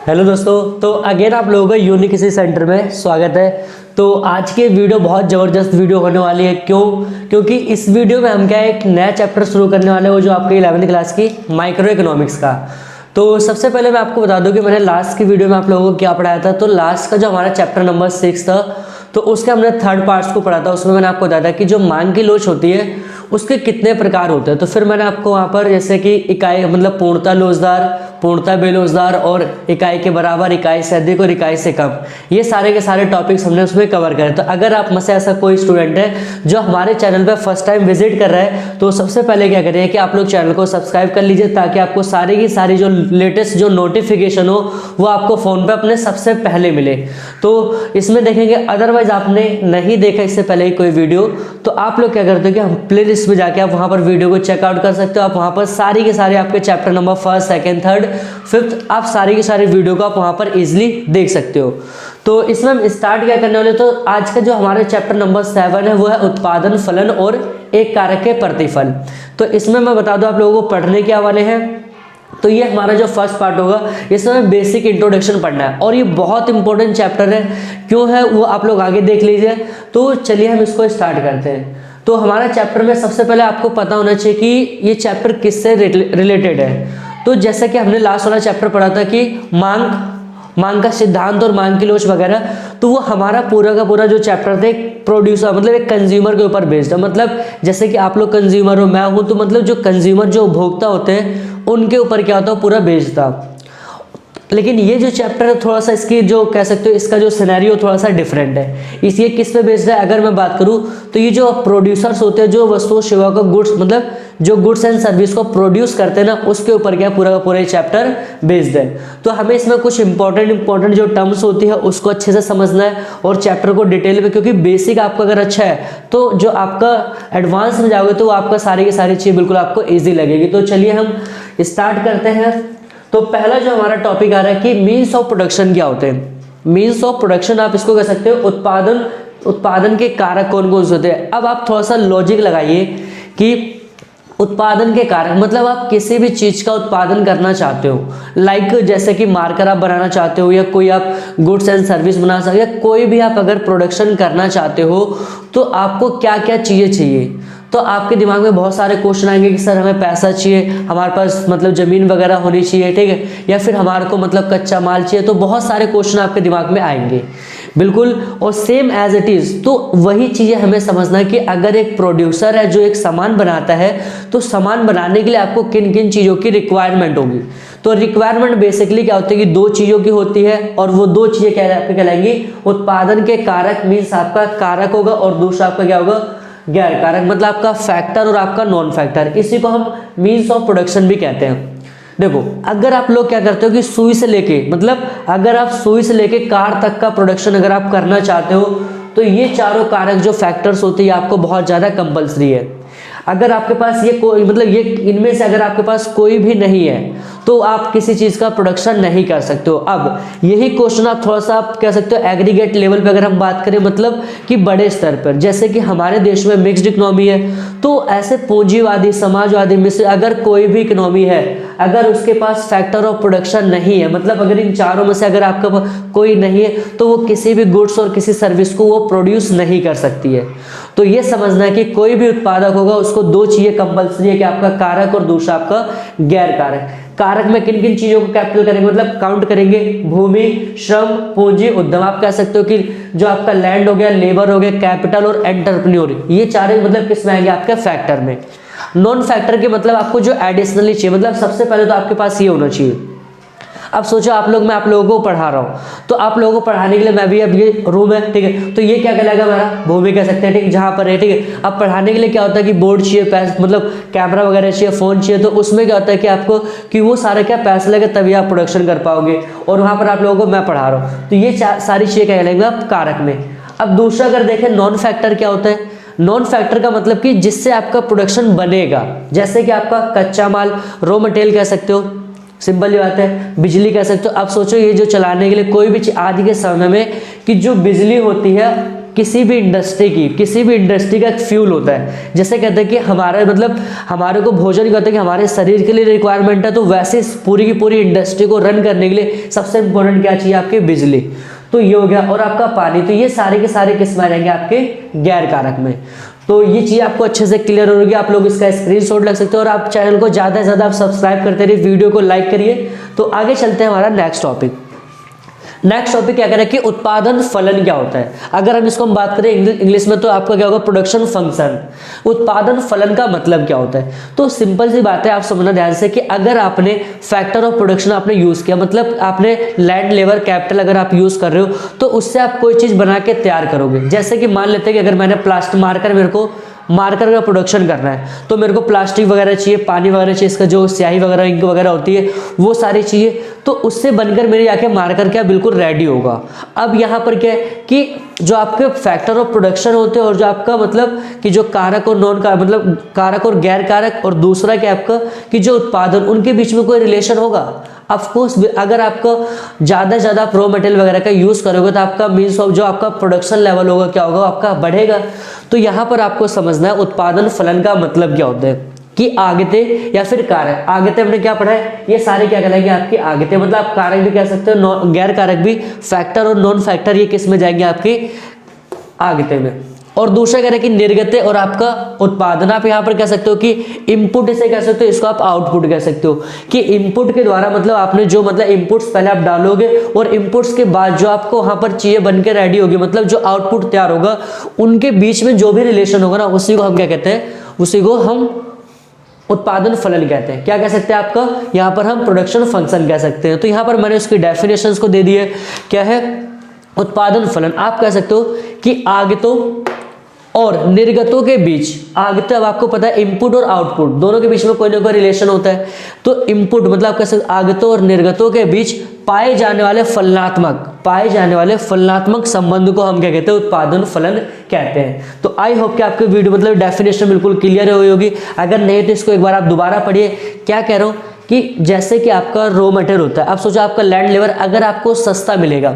Hello दोस्तों, तो again आप लोगों का यूनिक इसी सेंटर में स्वागत है। तो आज की वीडियो बहुत ज़बरदस्त वीडियो होने वाली है। क्योंकि इस वीडियो में हम क्या एक नया चैप्टर शुरू करने वाले हैं, वो जो आपके 11वीं क्लास की माइक्रो इकोनॉमिक्स का। तो सबसे पहले मैं आपको बता दूं कि मैंने लास्ट की वीडियो में आप लोगों को क्या पढ़ाया था। तो लास्ट का जो हमारा चैप्टर नंबर 6 था, तो उसके हमने थर्ड पार्ट्स को पढ़ा था। उसमें मैंने आपको बताया था कि जो मांग की लोच होती है उसके कितने प्रकार होते हैं। तो फिर मैंने आपको वहाँ पर जैसे कि इकाई मतलब पूर्णतः लोचदार, पूर्णतः बेलोचदार और इकाई के बराबर, इकाई से अधिक और इकाई से कम, ये सारे के सारे टॉपिक्स हमने उसमें कवर करे। तो अगर आप में से ऐसा कोई स्टूडेंट है जो हमारे चैनल पर फर्स्ट टाइम विजिट कर रहा है, तो सबसे पहले क्या करिए कि आप लोग चैनल को सब्सक्राइब कर लीजिए, ताकि आपको सारी की सारी जो लेटेस्ट जो नोटिफिकेशन हो वो आपको फ़ोन पर अपने सबसे पहले मिले। तो इसमें देखेंगे, अदरवाइज आपने नहीं देखा इससे पहले ही कोई वीडियो, तो आप लोग क्या करते हो कि हम प्ले लिस्ट में जाके आप वहाँ पर वीडियो को चेकआउट कर सकते हो। आप वहाँ पर सारी के सारे आपके चैप्टर नंबर 1, 2, 3, 5th आप सारी की सारी वीडियो को आप वहाँ पर इजीली देख सकते हो। तो इसमें हम स्टार्ट क्या करने वाले, तो आज का जो हमारे चैप्टर नंबर 7 है वो है उत्पादन, फलन और एक कारक के प्रतिफल। तो इसमें मैं बता दूं आप लोगों को पढ़ने क्या वाले हैं। तो ये हमारा जो फर्स्ट पार्ट होगा, इसमें बेसिक इंट्रोडक्शन पढ़ना है और ये बहुत इंपॉर्टेंट चैप्टर है। क्यों है वो आप लोग आगे देख लीजिए। तो चलिए हम इसको स्टार्ट करते हैं। तो हमारा चैप्टर में सबसे पहले आपको पता होना चाहिए कि ये चैप्टर किससे रिलेटेड है। तो जैसा कि हमने लास्ट वाला चैप्टर पढ़ा था कि मांग का सिद्धांत और मांग की लोच वगैरह, तो वो हमारा पूरा का पूरा जो चैप्टर था एक प्रोड्यूसर मतलब एक कंज्यूमर के ऊपर बेस्ड है। मतलब जैसे कि आप लोग कंज्यूमर हो, मैं हूं, तो मतलब जो कंज्यूमर जो उपभोक्ता होते हैं उनके ऊपर क्या होता है पूरा बेस्ड था। लेकिन ये जो चैप्टर है थोड़ा सा इसकी जो कह सकते हो इसका जो सिनेरियो थोड़ा सा डिफरेंट है। इसलिए किस पे बेस्ड है अगर मैं बात करूं, तो ये जो प्रोड्यूसर्स होते हैं जो वस्तुओं सेवा का गुड्स मतलब जो गुड्स एंड सर्विस को प्रोड्यूस करते हैं ना, उसके ऊपर क्या पूरा का पूरा चैप्टर बेस्ड है। तो हमें इसमें कुछ इंपॉर्टेंट जो टर्म्स होती है उसको अच्छे से समझना है और चैप्टर को डिटेल में, क्योंकि बेसिक आपका अगर अच्छा है तो जो आपका एडवांस में जाओगे तो आपका सारी की सारी चीज़ बिल्कुल आपको ईजी लगेगी। तो चलिए हम स्टार्ट करते हैं। तो पहला जो हमारा टॉपिक आ रहा है कि मीन्स ऑफ प्रोडक्शन क्या होते हैं। मीन्स ऑफ प्रोडक्शन आप इसको कह सकते हो उत्पादन के कारक कौन कौन से होते हैं। अब आप थोड़ा सा लॉजिक लगाइए कि उत्पादन के कारक मतलब आप किसी भी चीज़ का उत्पादन करना चाहते हो, लाइक जैसे कि मार्कर आप बनाना चाहते हो या कोई आप गुड्स एंड सर्विस बना सकते हो, या कोई भी आप अगर प्रोडक्शन करना चाहते हो तो आपको क्या क्या चीज़ें चाहिए। तो आपके दिमाग में बहुत सारे क्वेश्चन आएंगे कि सर हमें पैसा चाहिए, हमारे पास मतलब ज़मीन वगैरह होनी चाहिए, ठीक है, या फिर हमारे को मतलब कच्चा माल चाहिए। तो बहुत सारे क्वेश्चन आपके दिमाग में आएंगे बिल्कुल। और सेम एज इट इज़ तो वही चीज़ें हमें समझना है कि अगर एक प्रोड्यूसर है जो एक सामान बनाता है, तो सामान बनाने के लिए आपको किन किन चीज़ों की रिक्वायरमेंट होगी। तो रिक्वायरमेंट बेसिकली क्या होती है कि 2 चीज़ों की होती है, और वो 2 चीज़ें कहलाएंगी उत्पादन के कारक। मीन्स आपका कारक होगा और दूसरा आपका क्या होगा गैर कारक, मतलब आपका फैक्टर और आपका नॉन फैक्टर। इसी को हम मीन्स ऑफ प्रोडक्शन भी कहते हैं। देखो, अगर आप लोग क्या करते हो कि सुई से लेके मतलब अगर आप सुई से लेके कार तक का प्रोडक्शन अगर आप करना चाहते हो, तो ये चारों कारक जो फैक्टर्स होते हैं आपको बहुत ज़्यादा कंपल्सरी है। अगर आपके पास ये कोई मतलब ये इनमें से अगर आपके पास कोई भी नहीं है तो आप किसी चीज़ का प्रोडक्शन नहीं कर सकते हो। अब यही क्वेश्चन आप थोड़ा सा आप कह सकते हो एग्रीगेट लेवल पे अगर हम बात करें, मतलब कि बड़े स्तर पर, जैसे कि हमारे देश में मिक्स्ड इकोनॉमी है, तो ऐसे पूंजीवादी समाजवादी में से अगर कोई भी इकोनॉमी है, अगर उसके पास फैक्टर ऑफ प्रोडक्शन नहीं है, मतलब अगर इन चारों में से अगर आपका कोई नहीं है, तो वो किसी भी गुड्स और किसी सर्विस को वो प्रोड्यूस नहीं कर सकती है। तो ये समझना है कि कोई भी उत्पादक होगा उसको 2 चीज़ें कंपल्सरी है कि आपका कारक और दूसरा आपका गैर कारक। कारक में किन किन चीज़ों को कैपिटल करेंगे मतलब काउंट करेंगे, भूमि, श्रम, पूंजी, उद्यम। आप कह सकते हो कि जो आपका लैंड हो गया, लेबर हो गया, कैपिटल और एंटरप्रेन्योर, ये चारे मतलब किस में आएंगे आपके फैक्टर में। नॉन फैक्टर के मतलब आपको जो एडिशनली चाहिए, मतलब सबसे पहले तो आपके पास ये होना चाहिए। अब सोचो मैं आप लोगों को पढ़ा रहा हूँ, तो आप लोगों को पढ़ाने के लिए मैं भी, अब ये रूम है, ठीक है, तो ये क्या कहलाएगा हमारा भूमि कह सकते हैं, ठीक है, जहाँ पर है, ठीक है। अब पढ़ाने के लिए क्या होता है कि बोर्ड चाहिए, मतलब कैमरा वगैरह चाहिए, फ़ोन चाहिए, तो उसमें क्या होता है कि आपको कि वो सारे क्या पैसे लगे तभी आप प्रोडक्शन कर पाओगे, और वहाँ पर आप लोगों को मैं पढ़ा रहा हूँ, तो ये सारी चीज़ें क्या कहलाएंगे आप कारक में। अब दूसरा अगर देखें नॉन फैक्टर क्या होता है। नॉन फैक्टर का मतलब कि जिससे आपका प्रोडक्शन बनेगा, जैसे कि आपका कच्चा माल, रॉ मटेरियल कह सकते हो, सिंपल ही बात है, बिजली कह सकते हो। अब सोचो ये जो चलाने के लिए कोई भी आज के समय में कि जो बिजली होती है किसी भी इंडस्ट्री का एक फ्यूल होता है। जैसे कहते हैं कि हमारा मतलब हमारे को भोजन कहते हैं कि हमारे शरीर के लिए रिक्वायरमेंट है, तो वैसे पूरी की पूरी इंडस्ट्री को रन करने के लिए सबसे इंपॉर्टेंट क्या चाहिए, आपकी बिजली। तो ये हो गया, और आपका पानी। तो ये सारे के सारे किस में आ जाएंगे, आपके गैर कारक में। तो ये चीज आपको अच्छे से क्लियर होगी। आप लोग इसका स्क्रीनशॉट लग सकते हो, और आप चैनल को ज्यादा से ज्यादा आप सब्सक्राइब करते रहिए, वीडियो को लाइक करिए। तो आगे चलते हैं हमारा नेक्स्ट टॉपिक क्या करें कि उत्पादन फलन क्या होता है। अगर हम बात करें इंग्लिश में, तो आपका क्या होगा, प्रोडक्शन फंक्शन। उत्पादन फलन का मतलब क्या होता है, तो सिंपल सी बात है, आप समझना ध्यान से कि अगर आपने फैक्टर ऑफ प्रोडक्शन आपने यूज किया, मतलब आपने लैंड, लेबर, कैपिटल अगर आप यूज कर रहे हो, तो उससे आप कोई चीज बना के तैयार करोगे। जैसे कि मान लेते हैं कि अगर मैंने मार्कर का प्रोडक्शन करना है, तो मेरे को प्लास्टिक वगैरह चाहिए, पानी वगैरह चाहिए, इसका जो स्याही वगैरह, इंक वगैरह होती है, वो सारी चाहिए। तो उससे बनकर मेरे जाके मार्कर क्या बिल्कुल रेडी होगा। अब यहाँ पर क्या है कि जो आपके फैक्टर ऑफ प्रोडक्शन होते हैं, और जो आपका मतलब कि जो कारक और नॉन कारक, मतलब कारक और गैर कारक, और दूसरा क्या आपका कि जो उत्पादन, उनके बीच में कोई रिलेशन होगा। ऑफकोर्स अगर आपको ज़्यादा से ज़्यादा रॉ मटेरियल वगैरह का यूज़ करोगे, तो आपका मीन्स ऑफ जो आपका प्रोडक्शन लेवल होगा क्या होगा, आपका बढ़ेगा। तो यहाँ पर आपको समझना है उत्पादन फलन का मतलब क्या होता है कि आगते या फिर कारक। आगते हमने क्या पढ़ा है, ये सारे क्या कहलाएंगे, आपके आगते, मतलब आप कारक भी कह सकते हो, गैर कारक भी, फैक्टर और नॉन फैक्टर, ये किस में जाएंगे, आपके आगते में। और दूसरा कह रहे हैं कि निर्गत और आपका उत्पादन। आप यहाँ पर कह सकते हो कि इनपुट इसे कह सकते हो, इसको आप आउटपुट कह सकते हो कि इनपुट के द्वारा मतलब आपने जो मतलब इनपुट्स पहले आप डालोगे, और इनपुट्स के बाद जो आपको वहां पर चीजें बन के रेडी होगी, मतलब जो आउटपुट तैयार होगा, उनके बीच में जो भी रिलेशन होगा ना, उसी को हम क्या कहते हैं, उसी को हम उत्पादन फलन कहते हैं। क्या कह सकते हैं, आपका यहाँ पर हम प्रोडक्शन फंक्शन कह सकते हैं। तो यहाँ पर मैंने उसकी डेफिनेशंस को दे दी है। क्या है उत्पादन फलन, आप कह सकते हो कि आगतों और निर्गतों के बीच, आगत अब आपको पता है इनपुट और आउटपुट दोनों के बीच में कोई ना कोई रिलेशन होता है। तो इनपुट मतलब आप कह सकते आगतों और निर्गतों के बीच पाए जाने वाले फलनात्मक संबंध को हम क्या कहते हैं, उत्पादन फलन कहते हैं। तो आई होप कि आपके वीडियो मतलब डेफिनेशन बिल्कुल क्लियर हुई होगी। अगर नहीं तो इसको एक बार आप दोबारा पढ़िए। क्या कह रहा हूँ कि जैसे कि आपका रॉ मटेरियल होता है, आप सोचो आपका लैंड लेबर अगर आपको सस्ता मिलेगा,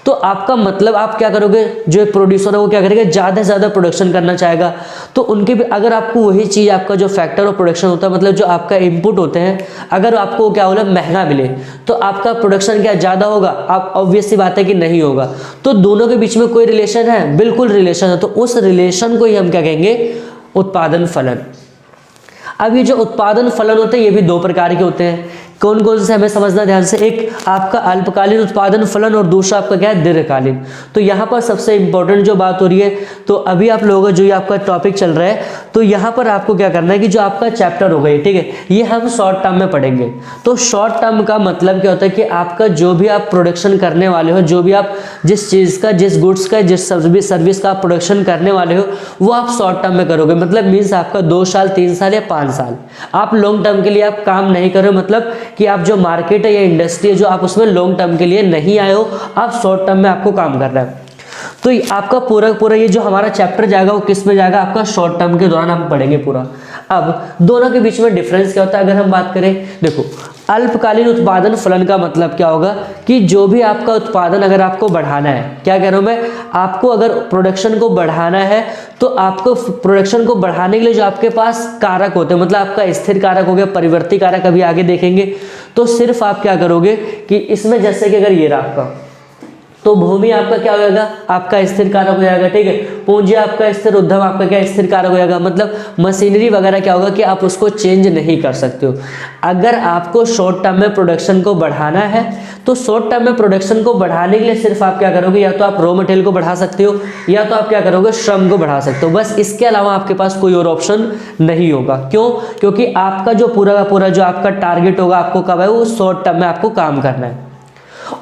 तो आपका मतलब आप क्या करोगे, जो प्रोड्यूसर है वो क्या करेगा, ज़्यादा से ज़्यादा प्रोडक्शन करना चाहेगा। तो उनके भी अगर आपको वही चीज़, आपका जो फैक्टर ऑफ प्रोडक्शन होता है, मतलब जो आपका इनपुट होते हैं, अगर आपको क्या बोला महंगा मिले, तो आपका प्रोडक्शन क्या ज़्यादा होगा, आप ऑब्वियस सी बात है कि नहीं होगा। तो दोनों के बीच में कोई रिलेशन है, बिल्कुल रिलेशन है। तो उस रिलेशन को ही हम क्या कहेंगे, उत्पादन फलन। अब ये जो उत्पादन फलन होते हैं, ये भी दो प्रकार के होते हैं। कौन कौन से हमें समझना ध्यान से, एक आपका अल्पकालीन उत्पादन फलन, और दूसरा आपका क्या है, दीर्घकालीन। तो यहाँ पर सबसे इंपॉर्टेंट जो बात हो रही है, तो अभी आप लोगों का जो ये आपका टॉपिक चल रहा है, तो यहाँ पर आपको क्या करना है कि जो आपका चैप्टर होगा ये, ठीक है, ये हम शॉर्ट टर्म में पढ़ेंगे। तो शॉर्ट टर्म का मतलब क्या होता है कि आपका जो भी आप प्रोडक्शन करने वाले हो, जो भी आप जिस चीज़ का, जिस गुड्स का, जिस सर्विस का आप प्रोडक्शन करने वाले हो, वो आप शॉर्ट टर्म में करोगे। मतलब मीन्स आपका 2 साल 3 साल या 5 साल। आप लॉन्ग टर्म के लिए आप काम नहीं कर रहे हो, मतलब कि आप जो मार्केट है या इंडस्ट्री है, जो आप उसमें लॉन्ग टर्म के लिए नहीं आए हो, आप शॉर्ट टर्म में आपको काम करना है। तो आपका पूरा ये जो हमारा चैप्टर जाएगा, वो किस में जाएगा, आपका शॉर्ट टर्म के दौरान हम पढ़ेंगे पूरा। अब दोनों के बीच में डिफरेंस क्या होता है, अगर हम बात करें, देखो अल्पकालीन उत्पादन फलन का मतलब क्या होगा कि जो भी आपका उत्पादन अगर आपको बढ़ाना है, क्या कह रहा हूं मैं, आपको अगर प्रोडक्शन को बढ़ाना है, तो आपको प्रोडक्शन को बढ़ाने के लिए जो आपके पास कारक होते हैं, मतलब आपका स्थिर कारक हो गया, परिवर्ती कारक अभी आगे देखेंगे। तो सिर्फ आप क्या करोगे कि इसमें जैसे कि अगर ये रहा आपका, तो भूमि आपका क्या हो जाएगा, आपका स्थिर कारक हो जाएगा, ठीक है। पूंजी आपका स्थिर, उद्यम आपका क्या स्थिर कारक हो जाएगा। मतलब मशीनरी वगैरह क्या होगा कि आप उसको चेंज नहीं कर सकते हो। अगर आपको शॉर्ट टर्म में प्रोडक्शन को बढ़ाना है, तो शॉर्ट टर्म में प्रोडक्शन को बढ़ाने के लिए सिर्फ आप क्या करोगे, या तो आप रॉ मटेरियल को बढ़ा सकते हो, या तो आप क्या करोगे, श्रम को बढ़ा सकते हो। बस इसके अलावा आपके पास कोई और ऑप्शन नहीं होगा। क्यों? क्योंकि आपका जो पूरा का पूरा जो आपका टारगेट होगा, आपको कब है, वो शॉर्ट टर्म में आपको काम करना है।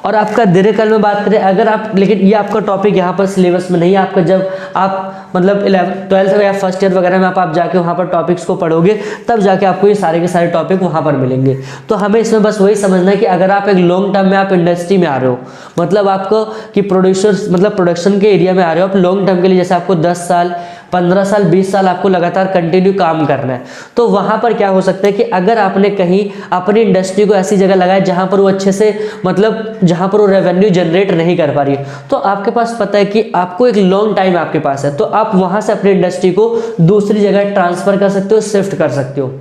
और आपका दीर्घकाल में बात करें, अगर आप, लेकिन ये आपका टॉपिक यहाँ पर सिलेबस में नहीं है आपका। जब आप मतलब 12th या फर्स्ट ईयर वगैरह में आप जाके वहाँ पर टॉपिक्स को पढ़ोगे, तब जाके आपको ये सारे के सारे टॉपिक वहाँ पर मिलेंगे। तो हमें इसमें बस वही समझना है कि अगर आप एक लॉन्ग टर्म में आप इंडस्ट्री में आ रहे हो, मतलब आपको कि प्रोड्यूसर्स मतलब प्रोडक्शन के एरिया में आ रहे हो, आप लॉन्ग टर्म के लिए, जैसे आपको 10 साल 15 साल 20 साल आपको लगातार कंटिन्यू काम करना है, तो वहाँ पर क्या हो सकता है कि अगर आपने कहीं अपनी इंडस्ट्री को ऐसी जगह लगाया जहाँ पर वो अच्छे से मतलब जहाँ पर वो रेवेन्यू जनरेट नहीं कर पा रही है, तो आपके पास पता है कि आपको एक लॉन्ग टाइम आपके पास है, तो आप वहाँ से अपनी इंडस्ट्री को दूसरी जगह ट्रांसफ़र कर सकते हो, शिफ्ट कर सकते हो।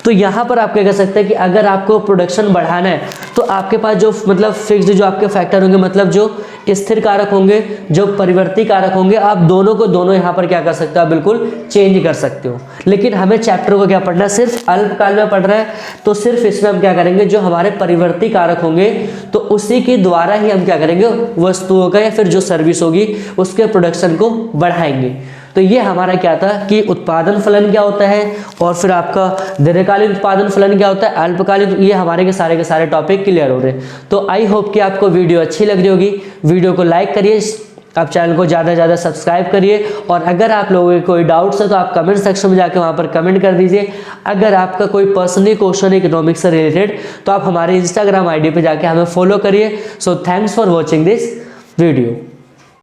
तो यहाँ पर आप क्या कर सकते हैं कि अगर आपको प्रोडक्शन बढ़ाना है तो आपके पास जो मतलब फिक्स्ड जो आपके फैक्टर होंगे, मतलब जो स्थिर कारक होंगे, जो परिवर्ती कारक होंगे, आप दोनों को दोनों यहाँ पर क्या कर सकते हो, आप बिल्कुल चेंज कर सकते हो। लेकिन हमें चैप्टर को क्या पढ़ना है, सिर्फ अल्पकाल में पढ़ रहा है, तो सिर्फ इसमें हम क्या करेंगे, जो हमारे परिवर्ती कारक होंगे तो उसी के द्वारा ही हम क्या करेंगे, वस्तुओं का या फिर जो सर्विस होगी उसके प्रोडक्शन को बढ़ाएंगे। तो ये हमारा क्या था कि उत्पादन फलन क्या होता है और फिर आपका दीर्घकालीन उत्पादन फलन क्या होता है, अल्पकालीन, ये हमारे के सारे टॉपिक क्लियर हो रहे हैं। तो आई होप कि आपको वीडियो अच्छी लग रही होगी। वीडियो को लाइक करिए, आप चैनल को ज़्यादा से ज़्यादा सब्सक्राइब करिए, और अगर आप लोगों के कोई डाउट्स है तो आप कमेंट सेक्शन में जाकर वहाँ पर कमेंट कर दीजिए। अगर आपका कोई पर्सनली क्वेश्चन है इकोनॉमिक्स से रिलेटेड तो आप हमारे इंस्टाग्राम ID पे जाके हमें फॉलो करिए। So thanks for watching this video.